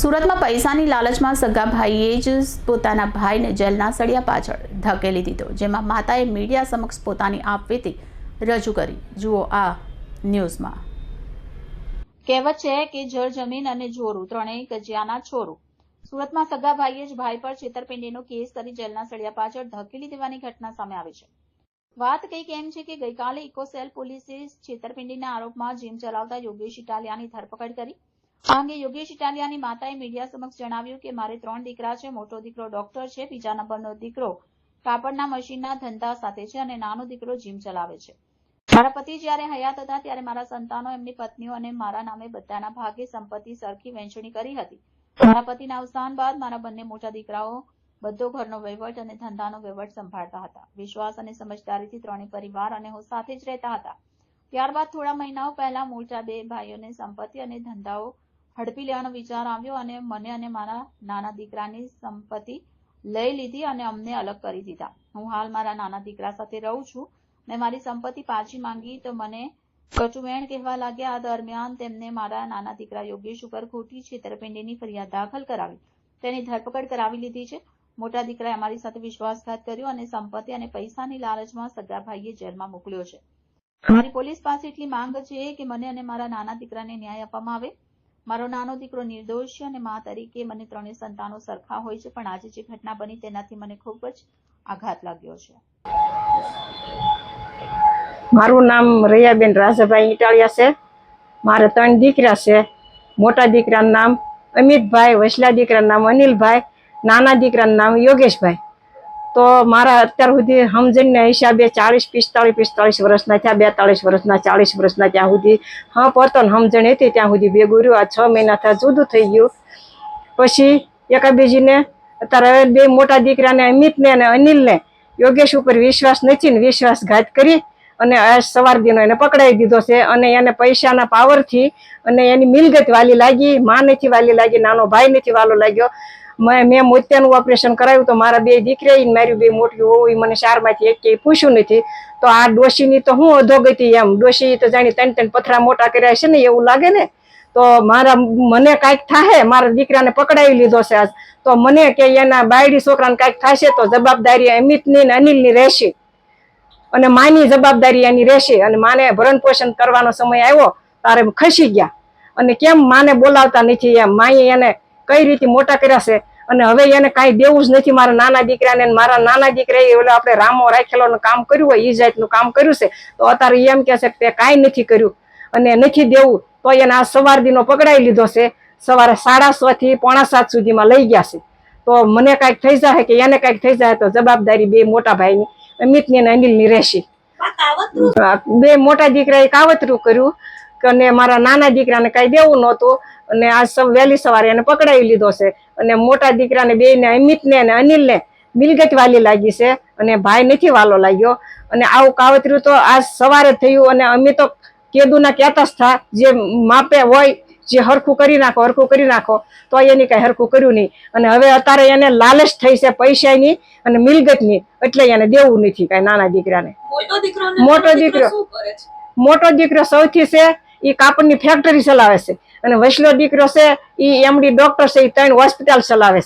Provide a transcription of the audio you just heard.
સુરતમાં પૈસાની લાલચમાં સગા ભાઈએ જ પોતાના ભાઈને જેલના સળિયા પાછળ ધકેલી દીધો, જેમાં માતાએ મીડિયા સમક્ષ પોતાની આપવીતી રજૂ કરી। જુઓ આ ન્યૂઝમાં। કહેવત છે કે જળ જમીન અને જોરું ત્રણેય ગજિયાના છોરું। સુરતમાં સગા ભાઈએ જ ભાઈ પર છેતરપિંડીનો કેસ કરી જેલના સળિયા પાછળ ધકેલી દેવાની ઘટના સામે આવી છે। વાત કંઈક એમ છે કે ગઈકાલે ઇકોસેલ પોલીસે છેતરપિંડીના આરોપમાં જીમ ચલાવતા યોગેશ ઇટાલિયાની ધરપકડ કરી। આ અંગે યોગેશ ઇટાલિયાની માતાએ મીડિયા સમક્ષ જણાવ્યું કે મારે 3 દીકરા છે। મોટો દીકરો ડોક્ટર છે, બીજા નંબરનો દીકરો કાપડના મશીનના ધંધા સાથે છે અને નાનો દીકરો જીમ ચલાવે છે। મારા પતિ જ્યારે હયાત હતા ત્યારે મારા સંતાનો, એમની પત્નીઓ અને મારા નામે બધાના ભાગે સંપત્તિ સરખી વહેંચણી કરી હતી। મારા પતિના અવસાન બાદ મારા બંને મોટા દીકરાઓ બધો ઘરનો વહીવટ અને ધંધાનો વહીવટ સંભાળતા હતા। વિશ્વાસ અને સમજદારીથી ત્રણેય પરિવાર અને હું સાથે જ રહેતા હતા। ત્યારબાદ થોડા મહિનાઓ પહેલા મોટા બે ભાઈઓને સંપત્તિ અને ધંધાઓ હડપી લેવાનો વિચાર આવ્યો અને મને અને મારા નાના દીકરાની સંપત્તિ લઈ લીધી અને અમને અલગ કરી દીધા। હું હાલ મારા નાના દીકરા સાથે રહું છું। મેં મારી સંપત્તિ પાછી માંગી તો મને કટુમેણ કહેવા લાગ્યા। આ દરમિયાન તેમને મારા નાના દીકરા યોગેશ ઉપર ખોટી છેતરપિંડીની ફરિયાદ દાખલ કરાવી તેની ધરપકડ કરાવી લીધી છે। મોટા દીકરાએ અમારી સાથે વિશ્વાસઘાત કર્યો અને સંપત્તિ અને પૈસાની લાલચમાં સગા ભાઈએ જેલમાં મોકલ્યો છે। મારી પોલીસ પાસે એટલી માંગ છે કે મને અને મારા નાના દીકરાને ન્યાય આપવામાં આવે। મારો નાનો દીકરો નિર્દોષ છે અને મા તરીકે મને ત્રણેય સંતાનો સરખા હોય છે, પણ આજે જે ઘટના બની તેનાથી મને ખૂબ જ આઘાત લાગ્યો છે। મારું નામ રૈયાબેન રાજાભાઈ ઇટાલિયા છે। મારે 3 દીકરા છે। મોટા દીકરાનું નામ અમિતભાઈ, વસલા દીકરાનું નામ અનિલભાઈ, નાના દીકરાનું નામ યોગેશભાઈ। તો મારા અત્યાર સુધી સમજણના હિસાબે 45 વર્ષના થયા, 42 વર્ષના, 40 વર્ષના, ત્યાં સુધી હા પોતાને સમજણ હતી ત્યાં સુધી ભેગું રહ્યું। આ 6 મહિના થયા જુદું થઈ ગયું। પછી એકાબીજીને અત્યારે બે મોટા દીકરાને અમિતને અને અનિલને યોગેશ ઉપર વિશ્વાસ નથી ને વિશ્વાસઘાત કરી અને આ સવાર દિનો એને પકડાવી દીધો છે અને એને પૈસાના પાવરથી અને એની મિલકત વાલી લાગી। માં નથી વાલી લાગી, નાનો ભાઈ નથી વાલો લાગ્યો। મેં મોતિયાનું ઓપરેશન કરાવ્યું તો મારા 2 દીકરા મારી 2 મોટી વહુ મને 4 માંથી એક પૂછ્યું નથી। તો આ ડોશીની તો હું અધોગતિ એમ, ડોશી તો જાણી 3 પથરા મોટા કર્યા છે ને એવું લાગે ને। તો મને કાંઈક થાય, મારા દીકરાને પકડાવી લીધો છે આજ, તો મને કે એના બાયડી છોકરાને કાંઈક થશે તો જવાબદારી અમિતની ને અનિલની રહેશે અને માની જવાબદારી એની રહેશે। અને માને ભરણ પોષણ કરવાનો સમય આવ્યો તારે ખસી ગયા અને કેમ માને બોલાવતા નથી એમ, માએ એને કઈ રીતે મોટા કર્યા છે અને હવે એને કાંઈ દેવું જ નથી મારા નાના દીકરાને। મારા નાના દીકરાએ ઓલો આપણે રામો રાખેલોનું કામ કર્યું હોય એ જાતનું કામ કર્યું છે, તો અત્યારે એમ કે છે કે તે કાંઈ નથી કર્યું અને નથી દેવું, તો એને આ સવાર દીનો પકડાવી લીધો છે। સવારે 6:30 થી 6:45 સુધીમાં લઈ ગયા છે। તો મને કાંઈક થઈ જાય કે એને કાંઈક થઈ જાય તો જવાબદારી 2 મોટા ભાઈની અમિતની અને અનિલની રહેશે। 2 મોટા દીકરાએ કાવતરું કર્યું અને મારા નાના દીકરાને કાંઈ દેવું નહોતું અને આ વહેલી સવારે એને પકડાવી લીધો છે અને મોટા દીકરાને 2ને અમિતને અને અનિલને મિલકત વાલી લાગી છે અને ભાઈ નથી વાલો લાગ્યો। અને આવું કાવતરું તો આજ સવારે થયું અને અમે તો કેદુના કહેતા જ થા જે માપે હોય જે હરખું કરી નાખો, તો એની કાંઈ હરખું કર્યું નહીં અને હવે અત્યારે એને લાલચ થઈ છે પૈસાની અને મિલકતની, એટલે એને દેવું નથી કાંઈ નાના દીકરાને। મોટો દીકરો સૌથી છે એ કાપડની ફેક્ટરી ચલાવે છે અને વસલો દીકરો છે એ MD ડોક્ટર છે, એ 3 હોસ્પિટલ ચલાવે